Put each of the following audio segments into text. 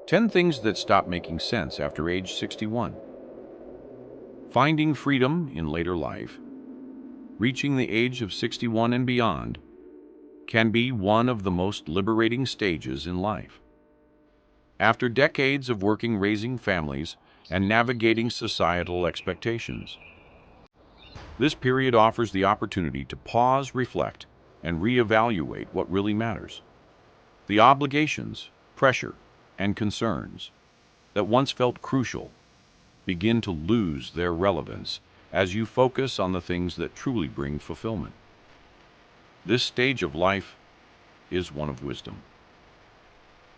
10 things that stop making sense after age 61. Finding freedom in later life, reaching the age of 61 and beyond, can be one of the most liberating stages in life. After decades of working raising families and navigating societal expectations, this period offers the opportunity to pause, reflect, and reevaluate what really matters. The obligations, pressure, and concerns that once felt crucial begin to lose their relevance as you focus on the things that truly bring fulfillment. This stage of life is one of wisdom.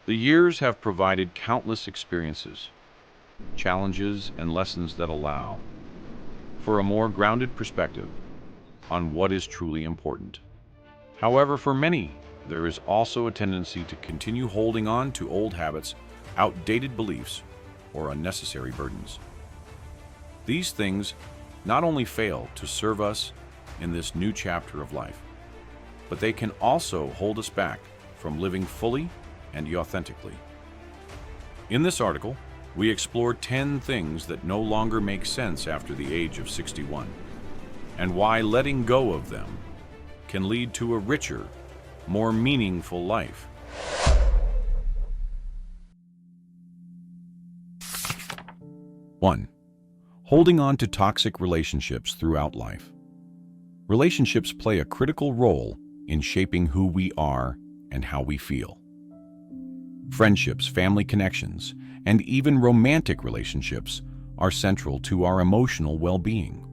The years have provided countless experiences, challenges, and lessons that allow for a more grounded perspective on what is truly important. However, for many, there is also a tendency to continue holding on to old habits, outdated beliefs, or unnecessary burdens. These things not only fail to serve us in this new chapter of life, but they can also hold us back from living fully and authentically. In this article, we explore 10 things that no longer make sense after the age of 61, and why letting go of them can lead to a richer, more meaningful life. 1. Holding on to toxic relationships throughout life. Relationships play a critical role in shaping who we are and how we feel. Friendships, family connections, and even romantic relationships are central to our emotional well-being.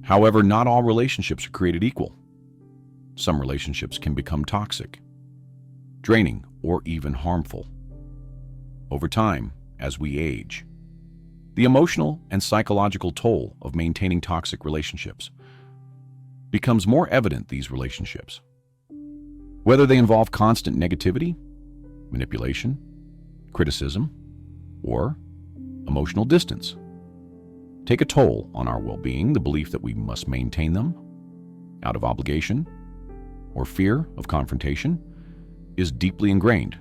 However, not all relationships are created equal. Some relationships can become toxic, draining, or even harmful. Over time, as we age, the emotional and psychological toll of maintaining toxic relationships becomes more evident. These relationships, whether they involve constant negativity, manipulation, criticism, or emotional distance, take a toll on our well-being. The belief that we must maintain them out of obligation or fear of confrontation is deeply ingrained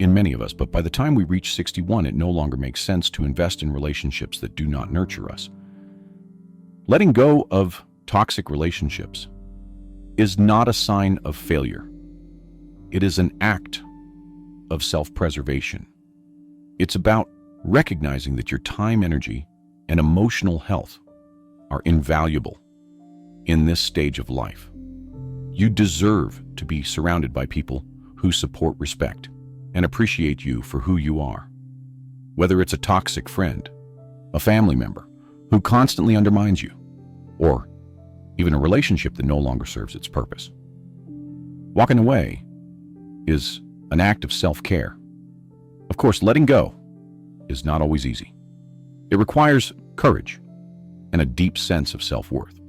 in many of us, but by the time we reach 61, it no longer makes sense to invest in relationships that do not nurture us. Letting go of toxic relationships is not a sign of failure. It is an act of self-preservation. It's about recognizing that your time, energy, and emotional health are invaluable in this stage of life. You deserve to be surrounded by people who support, respect, and appreciate you for who you are. Whether it's a toxic friend, a family member who constantly undermines you, or even a relationship that no longer serves its purpose. Walking away is an act of self-care. Of course, letting go is not always easy. It requires courage and a deep sense of self-worth.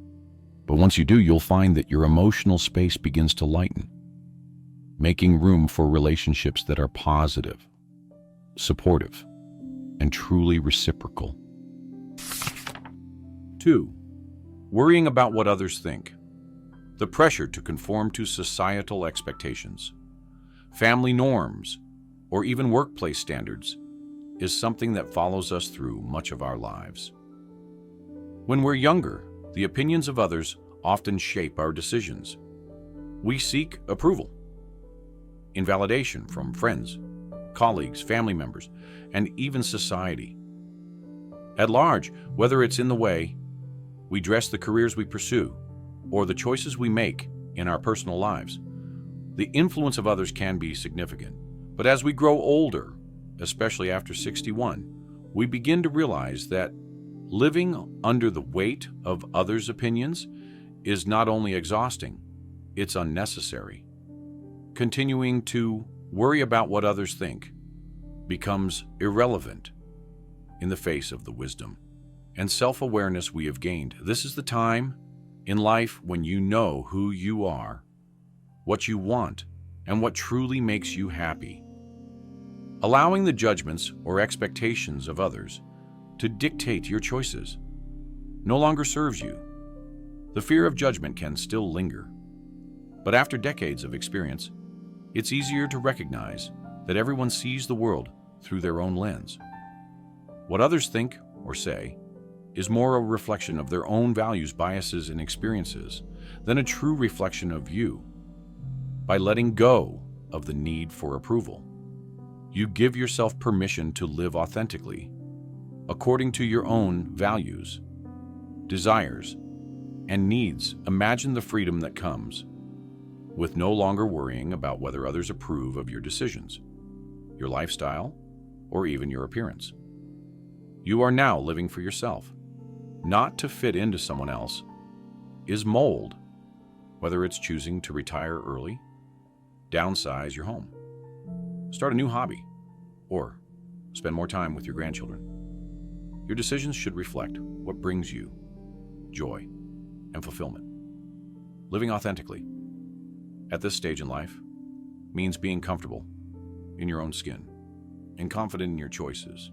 But once you do, you'll find that your emotional space begins to lighten, making room for relationships that are positive, supportive, and truly reciprocal. 2. Worrying about what others think. The pressure to conform to societal expectations, family norms, or even workplace standards is something that follows us through much of our lives. When we're younger, the opinions of others often shape our decisions. We seek approval, invalidation from friends, colleagues, family members, and even society. At large, whether it's in the way we dress, the careers we pursue, or the choices we make in our personal lives, the influence of others can be significant. But as we grow older, especially after 61, we begin to realize that living under the weight of others' opinions is not only exhausting, it's unnecessary. Continuing to worry about what others think becomes irrelevant in the face of the wisdom and self-awareness we have gained. This is the time in life when you know who you are, what you want, and what truly makes you happy. Allowing the judgments or expectations of others to dictate your choices no longer serves you. The fear of judgment can still linger, but after decades of experience, it's easier to recognize that everyone sees the world through their own lens. What others think or say is more a reflection of their own values, biases, and experiences than a true reflection of you. By letting go of the need for approval, you give yourself permission to live authentically, according to your own values, desires, and needs. Imagine the freedom that comes with no longer worrying about whether others approve of your decisions, your lifestyle, or even your appearance. You are now living for yourself, not to fit into someone else. Is mold, whether it's choosing to retire early, downsize your home, start a new hobby, or spend more time with your grandchildren. Your decisions should reflect what brings you joy and fulfillment. Living authentically at this stage in life means being comfortable in your own skin and confident in your choices.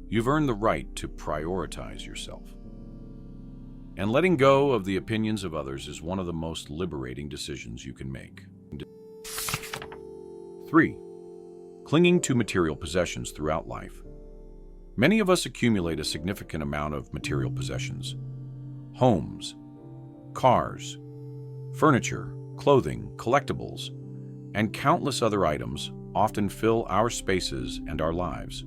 You've earned the right to prioritize yourself. And letting go of the opinions of others is one of the most liberating decisions you can make. 3. Clinging to material possessions throughout life. Many of us accumulate a significant amount of material possessions. Homes, cars, furniture, clothing, collectibles, and countless other items often fill our spaces and our lives.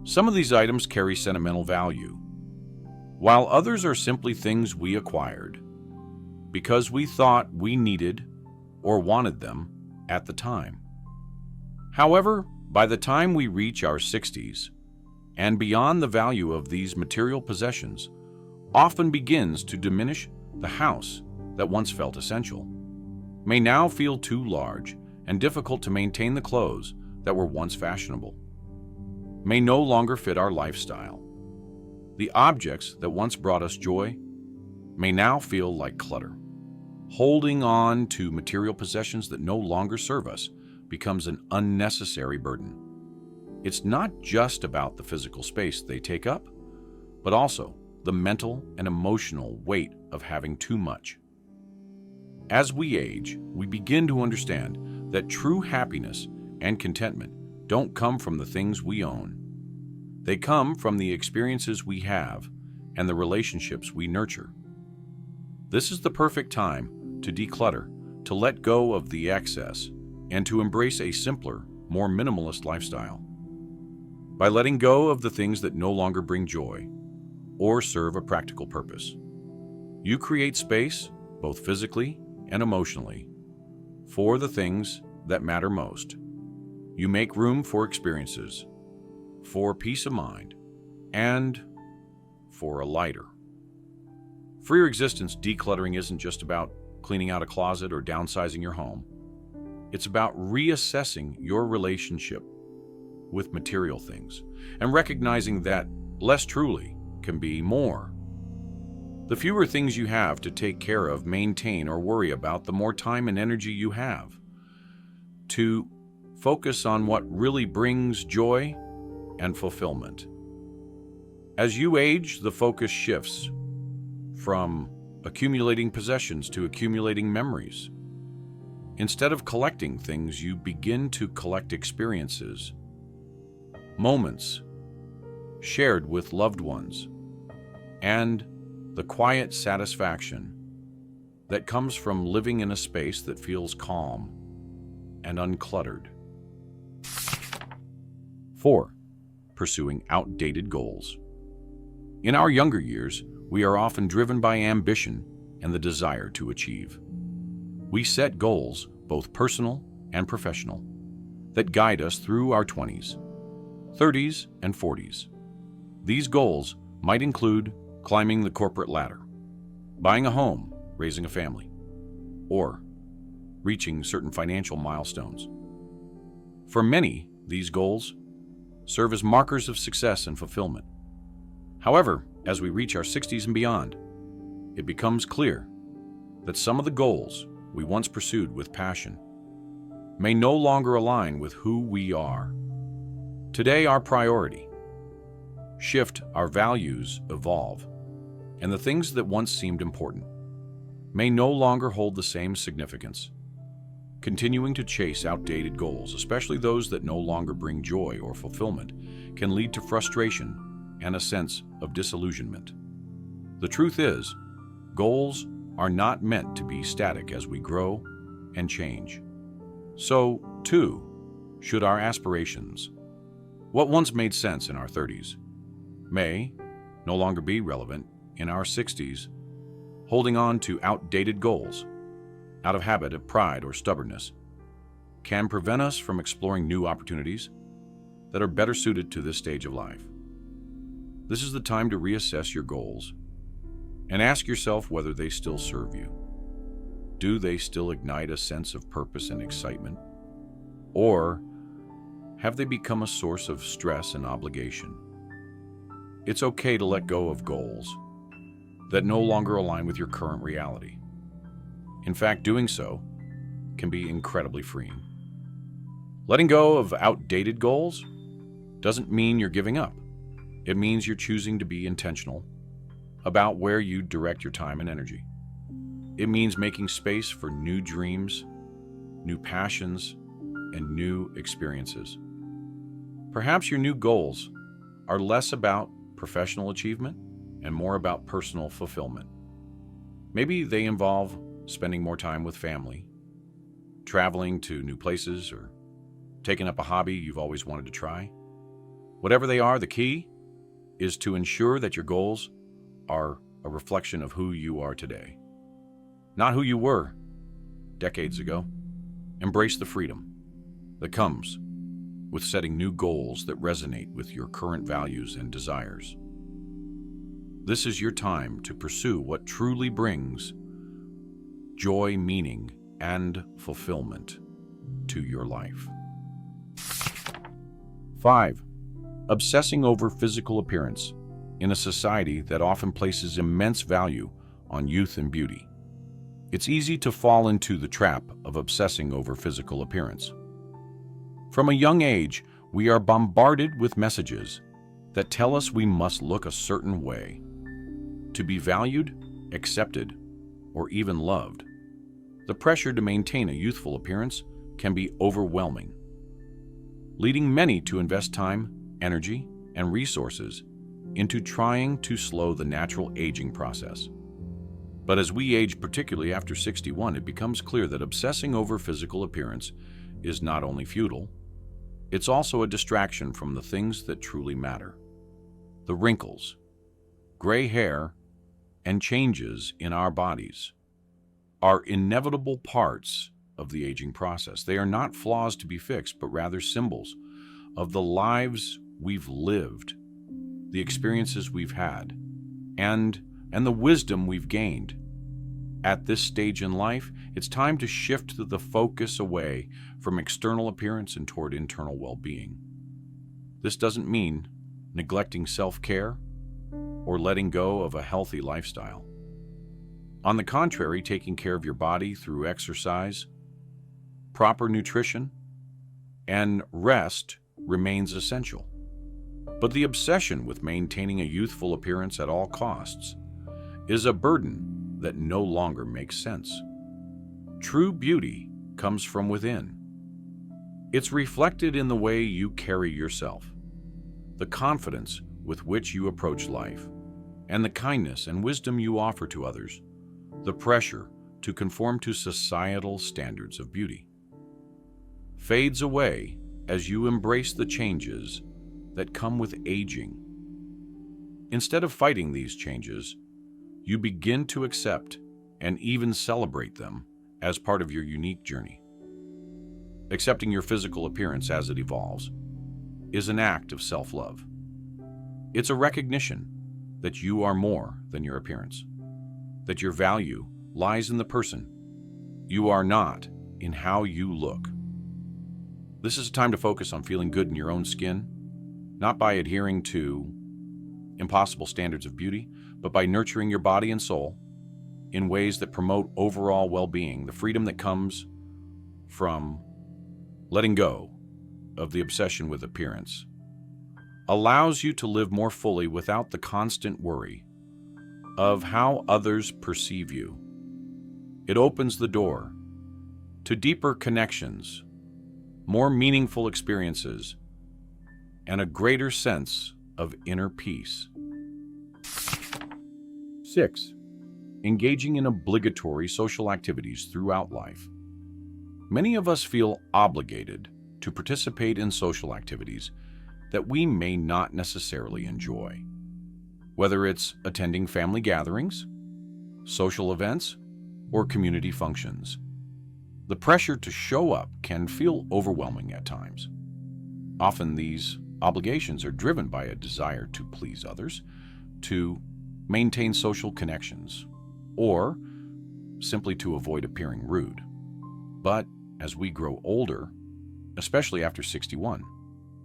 Some of these items carry sentimental value, while others are simply things we acquired because we thought we needed or wanted them at the time. However, by the time we reach our 60s and beyond, the value of these material possessions often begins to diminish. The house that once felt essential may now feel too large and difficult to maintain. The clothes that were once fashionable may no longer fit our lifestyle. The objects that once brought us joy may now feel like clutter. Holding on to material possessions that no longer serve us becomes an unnecessary burden. It's not just about the physical space they take up, but also the mental and emotional weight of having too much. As we age, we begin to understand that true happiness and contentment don't come from the things we own. They come from the experiences we have and the relationships we nurture. This is the perfect time to declutter, to let go of the excess, and to embrace a simpler, more minimalist lifestyle. By letting go of the things that no longer bring joy or serve a practical purpose, you create space, both physically and emotionally, for the things that matter most. You make room for experiences, for peace of mind, and for a lighter, freer existence. Decluttering isn't just about cleaning out a closet or downsizing your home. It's about reassessing your relationship with material things and recognizing that less truly can be more. The fewer things you have to take care of, maintain, or worry about, the more time and energy you have to focus on what really brings joy and fulfillment. As you age, the focus shifts from accumulating possessions to accumulating memories. Instead of collecting things, you begin to collect experiences, moments shared with loved ones, and the quiet satisfaction that comes from living in a space that feels calm and uncluttered. 4. Pursuing outdated goals. In our younger years, we are often driven by ambition and the desire to achieve. We set goals, both personal and professional, that guide us through our 20s, 30s, and 40s. These goals might include climbing the corporate ladder, buying a home, raising a family, or reaching certain financial milestones. For many, these goals serve as markers of success and fulfillment. However, as we reach our 60s and beyond, it becomes clear that some of the goals we once pursued with passion may no longer align with who we are. Today, our priority shift, our values evolve, and the things that once seemed important may no longer hold the same significance. Continuing to chase outdated goals, especially those that no longer bring joy or fulfillment, can lead to frustration and a sense of disillusionment. The truth is, goals are not meant to be static as we grow and change. So, too, should our aspirations. What once made sense in our 30s may no longer be relevant in our 60s. Holding on to outdated goals, out of habit of pride or stubbornness, can prevent us from exploring new opportunities that are better suited to this stage of life. This is the time to reassess your goals and ask yourself whether they still serve you. Do they still ignite a sense of purpose and excitement? Or have they become a source of stress and obligation? It's okay to let go of goals that no longer align with your current reality. In fact, doing so can be incredibly freeing. Letting go of outdated goals doesn't mean you're giving up. It means you're choosing to be intentional about where you direct your time and energy. It means making space for new dreams, new passions, and new experiences. Perhaps your new goals are less about professional achievement and more about personal fulfillment. Maybe they involve spending more time with family, traveling to new places, or taking up a hobby you've always wanted to try. Whatever they are, the key is to ensure that your goals are a reflection of who you are today, not who you were decades ago. Embrace the freedom that comes with setting new goals that resonate with your current values and desires. This is your time to pursue what truly brings joy, meaning, and fulfillment to your life. 5. Obsessing over physical appearance in a society that often places immense value on youth and beauty. It's easy to fall into the trap of obsessing over physical appearance. From a young age, we are bombarded with messages that tell us we must look a certain way to be valued, accepted, or even loved. The pressure to maintain a youthful appearance can be overwhelming, leading many to invest time, energy, and resources into trying to slow the natural aging process. But as we age, particularly after 61, it becomes clear that obsessing over physical appearance is not only futile, it's also a distraction from the things that truly matter. The wrinkles, gray hair, and changes in our bodies are inevitable parts of the aging process. They are not flaws to be fixed, but rather symbols of the lives we've lived, the experiences we've had, and the wisdom we've gained. At this stage in life, it's time to shift the focus away from external appearance and toward internal well-being. This doesn't mean neglecting self-care or letting go of a healthy lifestyle. On the contrary, taking care of your body through exercise, proper nutrition, and rest remains essential. But the obsession with maintaining a youthful appearance at all costs is a burden that no longer makes sense. True beauty comes from within. It's reflected in the way you carry yourself, the confidence with which you approach life, and the kindness and wisdom you offer to others. The pressure to conform to societal standards of beauty fades away as you embrace the changes that come with aging. Instead of fighting these changes, you begin to accept and even celebrate them as part of your unique journey. Accepting your physical appearance as it evolves is an act of self-love. It's a recognition that you are more than your appearance, that your value lies in the person you are, not in how you look. This is a time to focus on feeling good in your own skin, not by adhering to impossible standards of beauty, but by nurturing your body and soul in ways that promote overall well-being. The freedom that comes from letting go of the obsession with appearance allows you to live more fully without the constant worry of how others perceive you. It opens the door to deeper connections, more meaningful experiences, and a greater sense of inner peace. 6. Engaging in obligatory social activities throughout life. Many of us feel obligated to participate in social activities that we may not necessarily enjoy. Whether it's attending family gatherings, social events, or community functions. The pressure to show up can feel overwhelming at times. Often these obligations are driven by a desire to please others, to maintain social connections, or simply to avoid appearing rude. But as we grow older, especially after 61,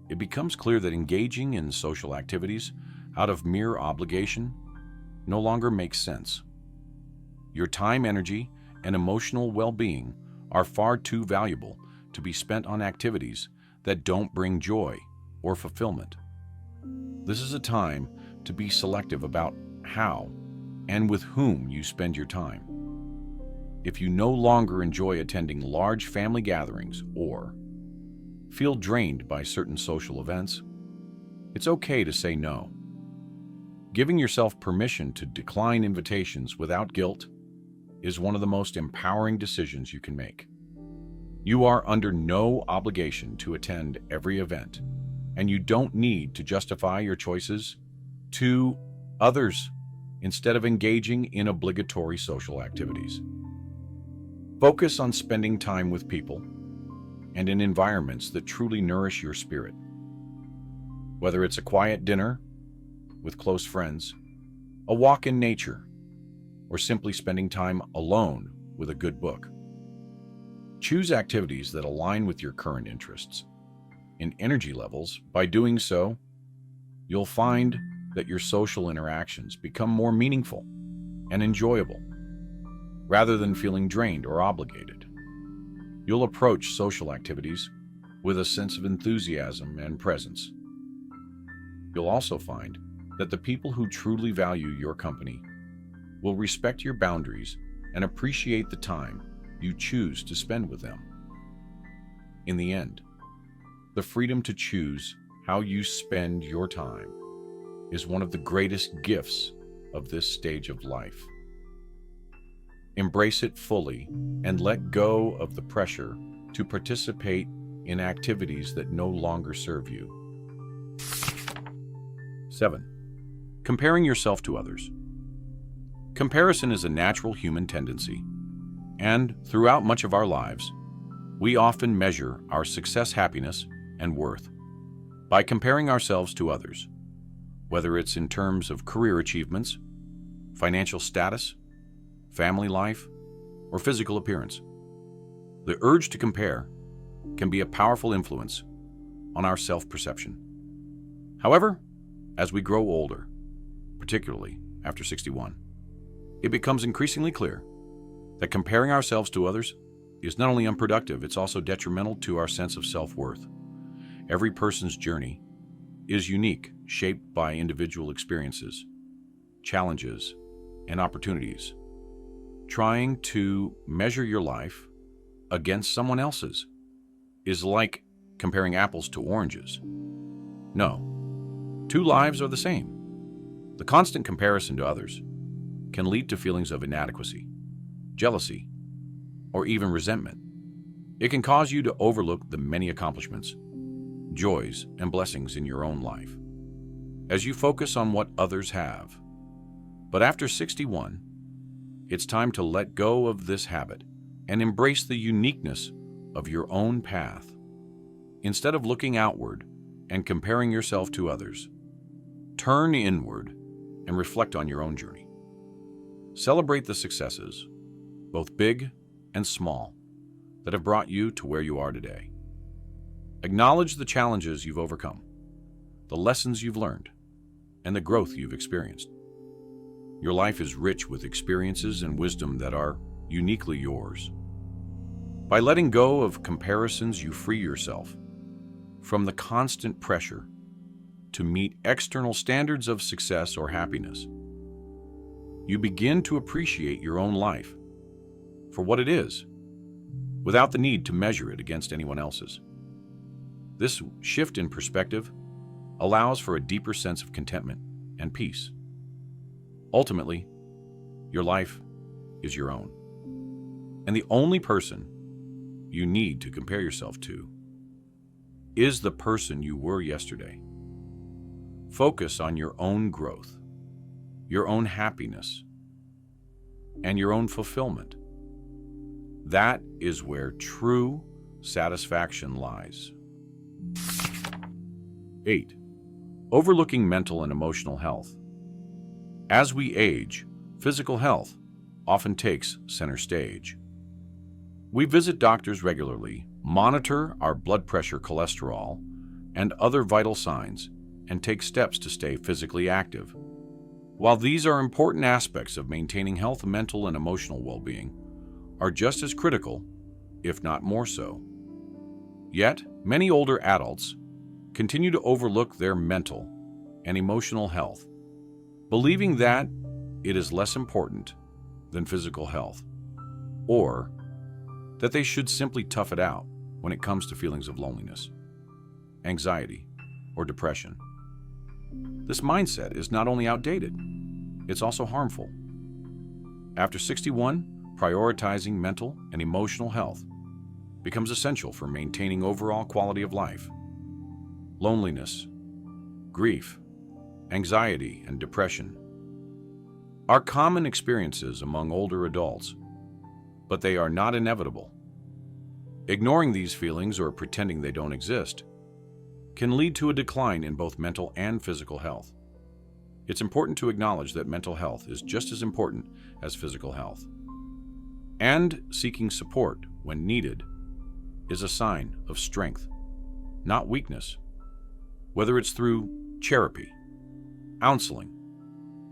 it becomes clear that engaging in social activities out of mere obligation no longer makes sense. Your time, energy, and emotional well-being are far too valuable to be spent on activities that don't bring joy or fulfillment. This is a time to be selective about how and with whom you spend your time. If you no longer enjoy attending large family gatherings or feel drained by certain social events, it's okay to say no. Giving yourself permission to decline invitations without guilt is one of the most empowering decisions you can make. You are under no obligation to attend every event, and you don't need to justify your choices to others instead of engaging in obligatory social activities. Focus on spending time with people and in environments that truly nourish your spirit. Whether it's a quiet dinner with close friends, a walk in nature, or simply spending time alone with a good book. Choose activities that align with your current interests and energy levels. By doing so, you'll find that your social interactions become more meaningful and enjoyable, rather than feeling drained or obligated. You'll approach social activities with a sense of enthusiasm and presence. You'll also find that the people who truly value your company will respect your boundaries and appreciate the time you choose to spend with them. In the end, the freedom to choose how you spend your time is one of the greatest gifts of this stage of life. Embrace it fully and let go of the pressure to participate in activities that no longer serve you. 7. Comparing yourself to others. Comparison is a natural human tendency, and throughout much of our lives, we often measure our success, happiness, and worth by comparing ourselves to others, whether it's in terms of career achievements, financial status, family life, or physical appearance. The urge to compare can be a powerful influence on our self-perception. However, as we grow older, particularly after 61, it becomes increasingly clear that comparing ourselves to others is not only unproductive, it's also detrimental to our sense of self-worth. Every person's journey is unique, shaped by individual experiences, challenges, and opportunities. Trying to measure your life against someone else's is like comparing apples to oranges. No, two lives are the same. The constant comparison to others can lead to feelings of inadequacy, jealousy, or even resentment. It can cause you to overlook the many accomplishments, joys, and blessings in your own life as you focus on what others have. But after 61, it's time to let go of this habit and embrace the uniqueness of your own path. Instead of looking outward and comparing yourself to others, turn inward and reflect on your own journey. Celebrate the successes, both big and small, that have brought you to where you are today. Acknowledge the challenges you've overcome, the lessons you've learned, and the growth you've experienced. Your life is rich with experiences and wisdom that are uniquely yours. By letting go of comparisons, you free yourself from the constant pressure to meet external standards of success or happiness. You begin to appreciate your own life for what it is, without the need to measure it against anyone else's. This shift in perspective allows for a deeper sense of contentment and peace. Ultimately, your life is your own, and the only person you need to compare yourself to is the person you were yesterday. Focus on your own growth, your own happiness, and your own fulfillment. That is where true satisfaction lies. 8. Overlooking mental and emotional health. As we age, physical health often takes center stage. We visit doctors regularly, monitor our blood pressure, cholesterol, and other vital signs, and take steps to stay physically active. While these are important aspects of maintaining health, mental and emotional well-being are just as critical, if not more so. Yet, many older adults continue to overlook their mental and emotional health, believing that it is less important than physical health, or that they should simply tough it out when it comes to feelings of loneliness, anxiety, or depression. This mindset is not only outdated, it's also harmful. After 61, prioritizing mental and emotional health becomes essential for maintaining overall quality of life. Loneliness, grief, anxiety, and depression are common experiences among older adults, but they are not inevitable. Ignoring these feelings or pretending they don't exist can lead to a decline in both mental and physical health. It's important to acknowledge that mental health is just as important as physical health, and seeking support when needed is a sign of strength, not weakness. Whether it's through therapy, counseling,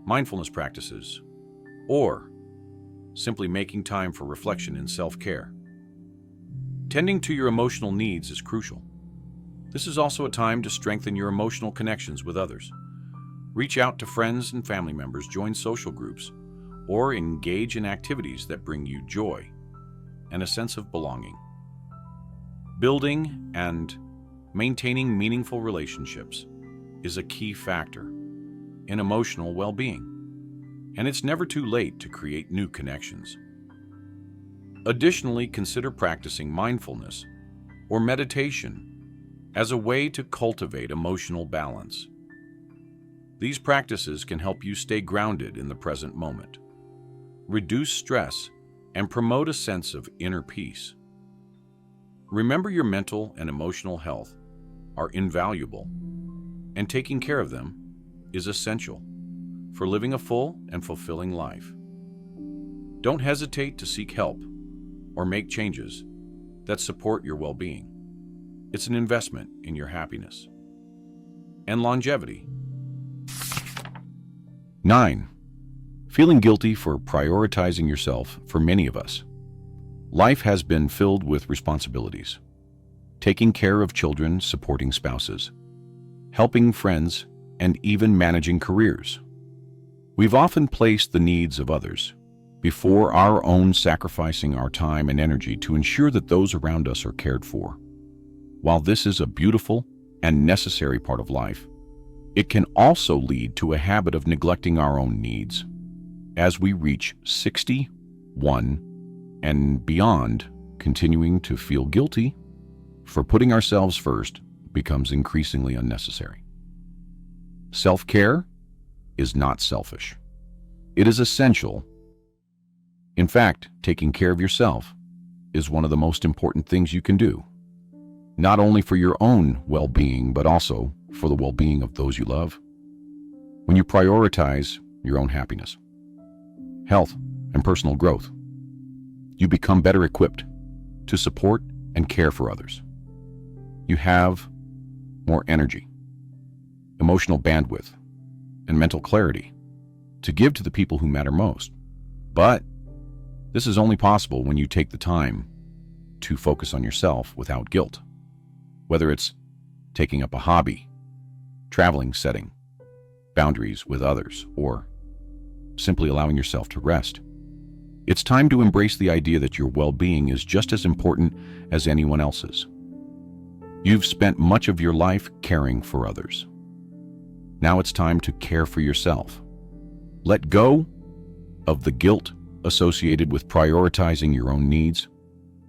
mindfulness practices, or simply making time for reflection and self-care. Tending to your emotional needs is crucial. This is also a time to strengthen your emotional connections with others. Reach out to friends and family members, join social groups, or engage in activities that bring you joy and a sense of belonging. Building and maintaining meaningful relationships is a key factor in emotional well-being, and it's never too late to create new connections. Additionally, consider practicing mindfulness or meditation as a way to cultivate emotional balance. These practices can help you stay grounded in the present moment, reduce stress, and promote a sense of inner peace. Remember, your mental and emotional health are invaluable, and taking care of them is essential for living a full and fulfilling life. Don't hesitate to seek help or make changes that support your well-being. It's an investment in your happiness and longevity. 9. Feeling guilty for prioritizing yourself. For many of us, life has been filled with responsibilities. Taking care of children, supporting spouses, helping friends, and even managing careers. We've often placed the needs of others before our own, sacrificing our time and energy to ensure that those around us are cared for. While this is a beautiful and necessary part of life, it can also lead to a habit of neglecting our own needs. As we reach 61 and beyond, continuing to feel guilty for putting ourselves first becomes increasingly unnecessary. Self-care is not selfish. It is essential. In fact, taking care of yourself is one of the most important things you can do, not only for your own well-being, but also for the well-being of those you love. When you prioritize your own happiness, health, and personal growth, you become better equipped to support and care for others. You have more energy, emotional bandwidth, and mental clarity to give to the people who matter most. But this is only possible when you take the time to focus on yourself without guilt. Whether it's taking up a hobby, traveling, setting boundaries with others, or simply allowing yourself to rest. It's time to embrace the idea that your well-being is just as important as anyone else's. You've spent much of your life caring for others. Now it's time to care for yourself. Let go of the guilt associated with prioritizing your own needs.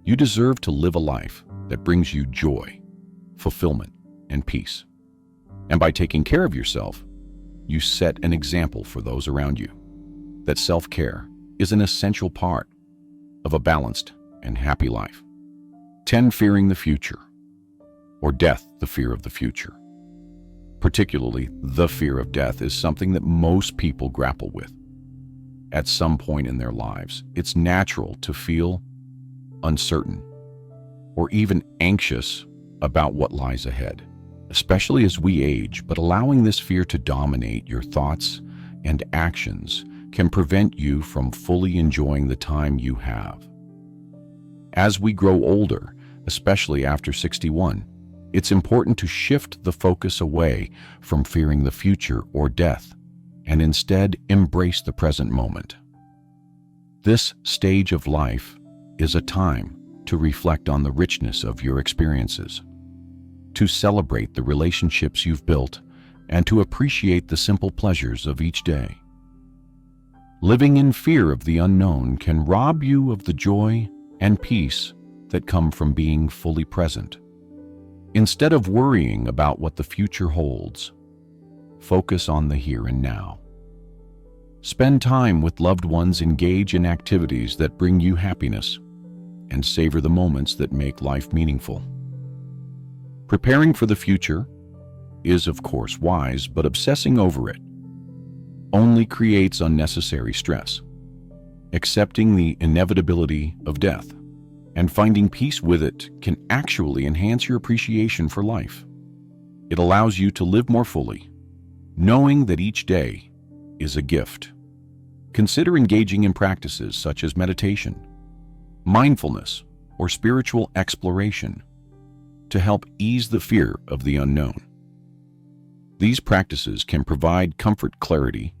You deserve to live a life that brings you joy, fulfillment, and peace. And by taking care of yourself, you set an example for those around you. That self-care is an essential part of a balanced and happy life. 10. Fearing the future, or death, the fear of the future. Particularly, the fear of death is something that most people grapple with. At some point in their lives, it's natural to feel uncertain or even anxious about what lies ahead, especially as we age. But allowing this fear to dominate your thoughts and actions can prevent you from fully enjoying the time you have. As we grow older, especially after 61, it's important to shift the focus away from fearing the future or death and instead embrace the present moment. This stage of life is a time to reflect on the richness of your experiences, to celebrate the relationships you've built, and to appreciate the simple pleasures of each day. Living in fear of the unknown can rob you of the joy and peace that come from being fully present. Instead of worrying about what the future holds, focus on the here and now. Spend time with loved ones, engage in activities that bring you happiness, and savor the moments that make life meaningful. Preparing for the future is, of course, wise, but obsessing over it only creates unnecessary stress. Accepting the inevitability of death and finding peace with it can actually enhance your appreciation for life. It allows you to live more fully, knowing that each day is a gift. Consider engaging in practices such as meditation, mindfulness, or spiritual exploration to help ease the fear of the unknown. These practices can provide comfort, clarity,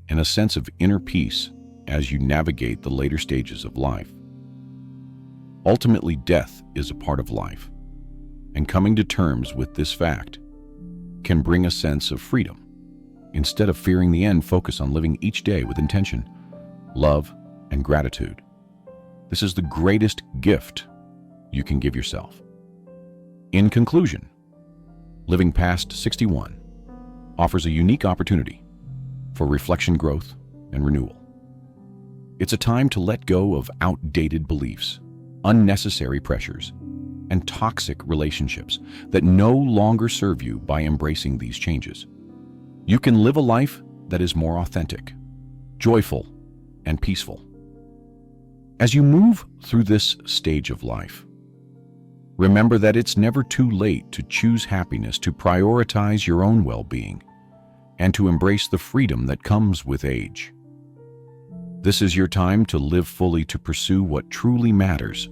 and a sense of inner peace as you navigate the later stages of life. Ultimately, death is a part of life, and coming to terms with this fact can bring a sense of freedom. Instead of fearing the end, focus on living each day with intention, love, and gratitude. This is the greatest gift you can give yourself. In conclusion, living past 61 offers a unique opportunity for reflection, growth, and renewal. It's a time to let go of outdated beliefs, unnecessary pressures, and toxic relationships that no longer serve you. By embracing these changes, you can live a life that is more authentic, joyful, and peaceful. As you move through this stage of life, remember that it's never too late to choose happiness, to prioritize your own well-being, and to embrace the freedom that comes with age. This is your time to live fully, to pursue what truly matters,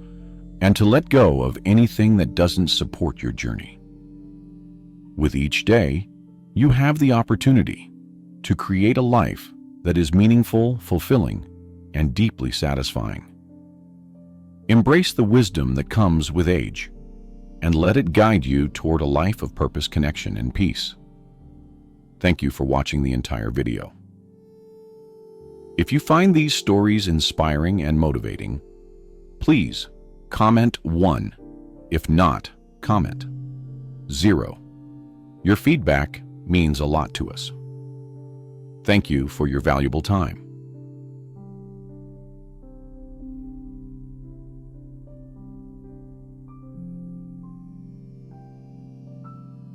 and to let go of anything that doesn't support your journey. With each day, you have the opportunity to create a life that is meaningful, fulfilling, and deeply satisfying. Embrace the wisdom that comes with age, and let it guide you toward a life of purpose, connection, and peace. Thank you for watching the entire video. If you find these stories inspiring and motivating, please comment 1. If not, comment 0. Your feedback means a lot to us. Thank you for your valuable time.